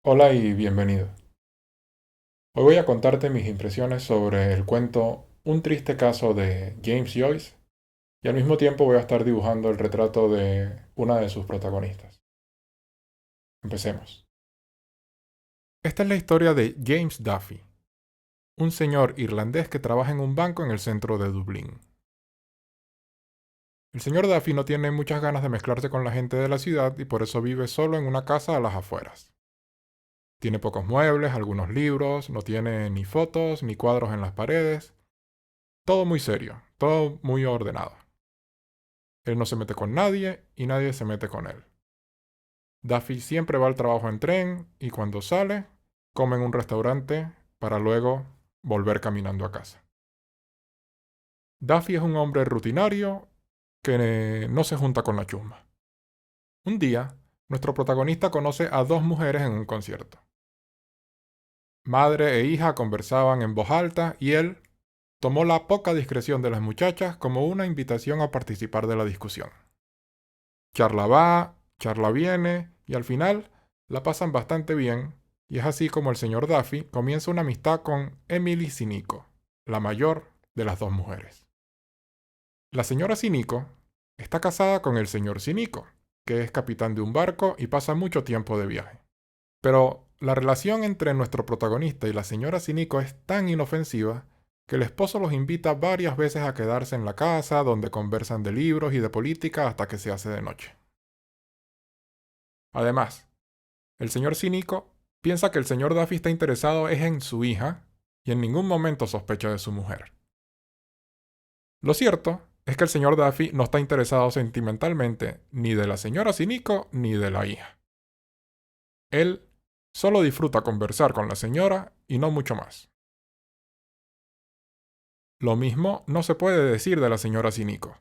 Hola y bienvenido. Hoy voy a contarte mis impresiones sobre el cuento Un triste caso de James Joyce y al mismo tiempo voy a estar dibujando el retrato de una de sus protagonistas. Empecemos. Esta es la historia de James Duffy, un señor irlandés que trabaja en un banco en el centro de Dublín. El señor Duffy no tiene muchas ganas de mezclarse con la gente de la ciudad y por eso vive solo en una casa a las afueras. Tiene pocos muebles, algunos libros, no tiene ni fotos ni cuadros en las paredes. Todo muy serio, todo muy ordenado. Él no se mete con nadie y nadie se mete con él. Duffy siempre va al trabajo en tren y cuando sale, come en un restaurante para luego volver caminando a casa. Duffy es un hombre rutinario que no se junta con la chusma. Un día, nuestro protagonista conoce a dos mujeres en un concierto. Madre e hija conversaban en voz alta y él tomó la poca discreción de las muchachas como una invitación a participar de la discusión. Charla va, charla viene, y al final la pasan bastante bien, y es así como el señor Duffy comienza una amistad con Emily Sinico, la mayor de las dos mujeres. La señora Sinico está casada con el señor Sinico, que es capitán de un barco y pasa mucho tiempo de viaje. Pero la relación entre nuestro protagonista y la señora Sinico es tan inofensiva que el esposo los invita varias veces a quedarse en la casa, donde conversan de libros y de política hasta que se hace de noche. Además, el señor cínico piensa que el señor Duffy está interesado es en su hija y en ningún momento sospecha de su mujer. Lo cierto es que el señor Duffy no está interesado sentimentalmente ni de la señora cínico ni de la hija. Él solo disfruta conversar con la señora y no mucho más. Lo mismo no se puede decir de la señora cínico,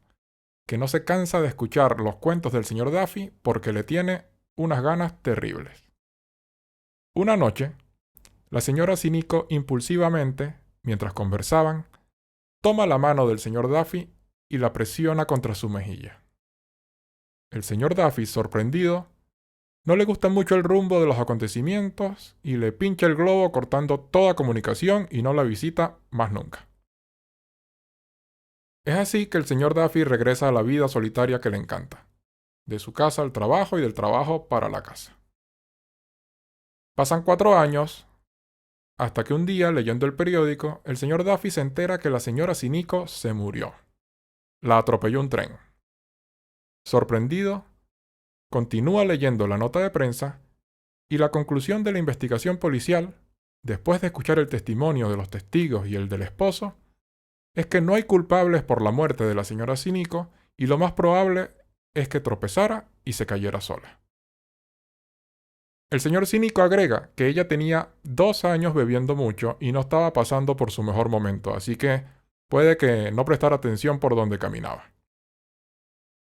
que no se cansa de escuchar los cuentos del señor Duffy porque le tiene unas ganas terribles. Una noche, la señora Sinico impulsivamente, mientras conversaban, toma la mano del señor Duffy y la presiona contra su mejilla. El señor Duffy, sorprendido, no le gusta mucho el rumbo de los acontecimientos y le pincha el globo cortando toda comunicación y no la visita más nunca. Es así que el señor Duffy regresa a la vida solitaria que le encanta, de su casa al trabajo y del trabajo para la casa. Pasan 4 años hasta que un día, leyendo el periódico, el señor Duffy se entera que la señora Sinico se murió. La atropelló un tren. Sorprendido, continúa leyendo la nota de prensa y la conclusión de la investigación policial, después de escuchar el testimonio de los testigos y el del esposo, es que no hay culpables por la muerte de la señora Sinico y lo más probable es que tropezara y se cayera sola. El señor Cínico agrega que ella tenía 2 años bebiendo mucho y no estaba pasando por su mejor momento, así que puede que no prestara atención por donde caminaba.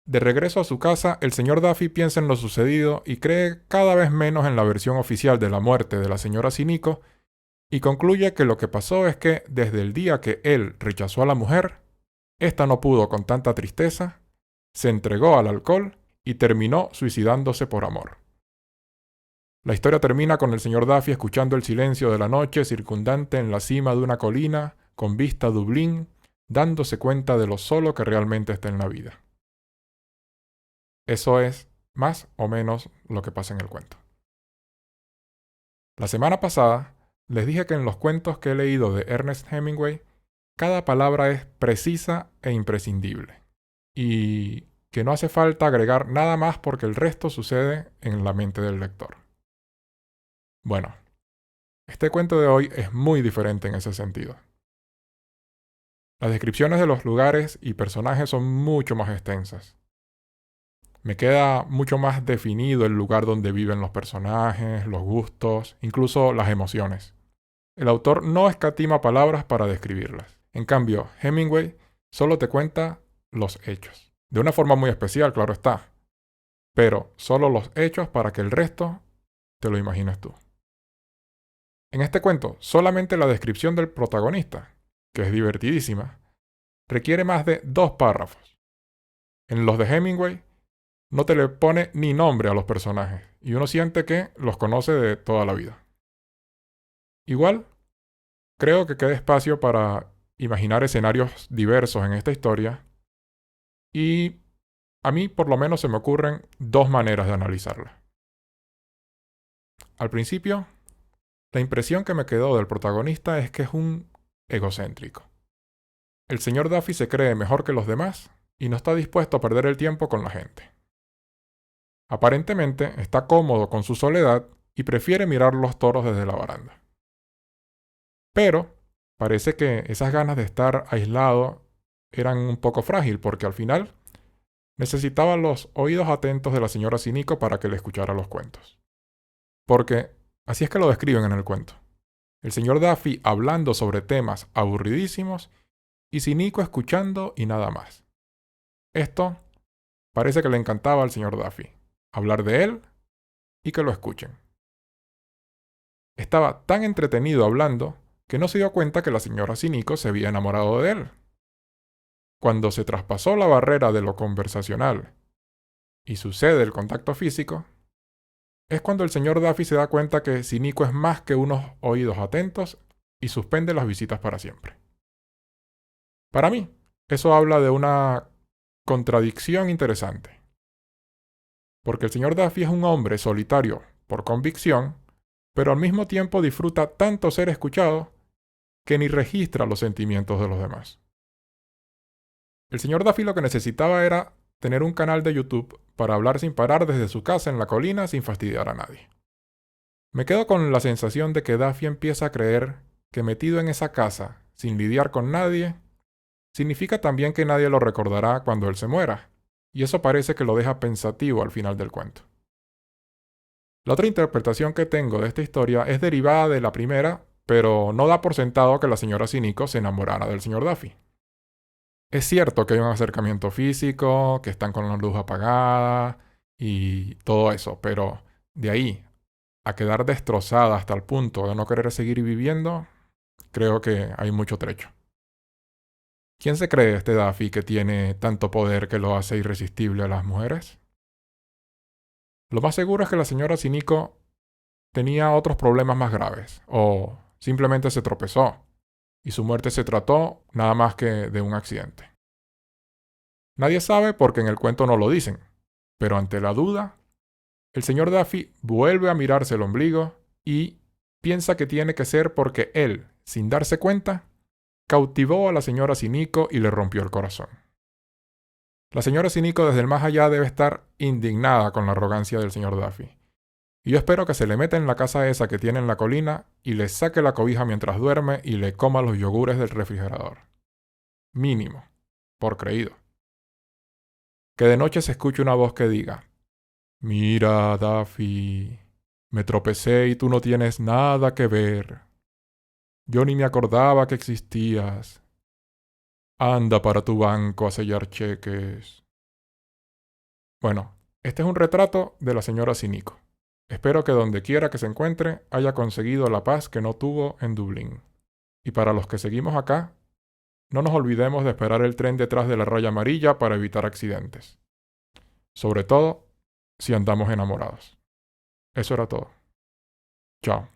De regreso a su casa, el señor Duffy piensa en lo sucedido y cree cada vez menos en la versión oficial de la muerte de la señora Cínico y concluye que lo que pasó es que desde el día que él rechazó a la mujer, ésta no pudo con tanta tristeza, se entregó al alcohol y terminó suicidándose por amor. La historia termina con el señor Duffy escuchando el silencio de la noche circundante en la cima de una colina con vista a Dublín, dándose cuenta de lo solo que realmente está en la vida. Eso es más o menos lo que pasa en el cuento. La semana pasada les dije que en los cuentos que he leído de Ernest Hemingway, cada palabra es precisa e imprescindible, y que no hace falta agregar nada más porque el resto sucede en la mente del lector. Bueno, este cuento de hoy es muy diferente en ese sentido. Las descripciones de los lugares y personajes son mucho más extensas. Me queda mucho más definido el lugar donde viven los personajes, los gustos, incluso las emociones. El autor no escatima palabras para describirlas. En cambio, Hemingway solo te cuenta los hechos. De una forma muy especial, claro está. Pero solo los hechos para que el resto te lo imagines tú. En este cuento, solamente la descripción del protagonista, que es divertidísima, requiere más de 2 párrafos. En los de Hemingway, no te le pone ni nombre a los personajes, y uno siente que los conoce de toda la vida. Igual, creo que queda espacio para imaginar escenarios diversos en esta historia, y a mí por lo menos se me ocurren dos maneras de analizarla. Al principio, la impresión que me quedó del protagonista es que es un egocéntrico. El señor Duffy se cree mejor que los demás y no está dispuesto a perder el tiempo con la gente. Aparentemente está cómodo con su soledad y prefiere mirar los toros desde la baranda. Pero parece que esas ganas de estar aislado eran un poco frágil porque al final necesitaba los oídos atentos de la señora Sinico para que le escuchara los cuentos. Porque así es que lo describen en el cuento. El señor Duffy hablando sobre temas aburridísimos y Sinico escuchando y nada más. Esto parece que le encantaba al señor Duffy, hablar de él y que lo escuchen. Estaba tan entretenido hablando que no se dio cuenta que la señora Sinico se había enamorado de él. Cuando se traspasó la barrera de lo conversacional y sucede el contacto físico, es cuando el señor Duffy se da cuenta que Sinico es más que unos oídos atentos y suspende las visitas para siempre. Para mí, eso habla de una contradicción interesante. Porque el señor Duffy es un hombre solitario por convicción, pero al mismo tiempo disfruta tanto ser escuchado que ni registra los sentimientos de los demás. El señor Duffy lo que necesitaba era tener un canal de YouTube para hablar sin parar desde su casa en la colina sin fastidiar a nadie. Me quedo con la sensación de que Duffy empieza a creer que metido en esa casa, sin lidiar con nadie, significa también que nadie lo recordará cuando él se muera, y eso parece que lo deja pensativo al final del cuento. La otra interpretación que tengo de esta historia es derivada de la primera, pero no da por sentado que la señora Sinico se enamorara del señor Duffy. Es cierto que hay un acercamiento físico, que están con la luz apagada y todo eso, pero de ahí a quedar destrozada hasta el punto de no querer seguir viviendo, creo que hay mucho trecho. ¿Quién se cree este Duffy que tiene tanto poder que lo hace irresistible a las mujeres? Lo más seguro es que la señora Sinico tenía otros problemas más graves, o simplemente se tropezó, y su muerte se trató nada más que de un accidente. Nadie sabe porque en el cuento no lo dicen, pero ante la duda, el señor Duffy vuelve a mirarse el ombligo y piensa que tiene que ser porque él, sin darse cuenta, cautivó a la señora Sinico y le rompió el corazón. La señora Sinico desde el más allá debe estar indignada con la arrogancia del señor Duffy. Y yo espero que se le meta en la casa esa que tiene en la colina y le saque la cobija mientras duerme y le coma los yogures del refrigerador. Mínimo, por creído. Que de noche se escuche una voz que diga: «Mira, Duffy, me tropecé y tú no tienes nada que ver. Yo ni me acordaba que existías. Anda para tu banco a sellar cheques». Bueno, este es un retrato de la señora Sinico. Espero que donde quiera que se encuentre haya conseguido la paz que no tuvo en Dublín. Y para los que seguimos acá, no nos olvidemos de esperar el tren detrás de la raya amarilla para evitar accidentes. Sobre todo, si andamos enamorados. Eso era todo. Chao.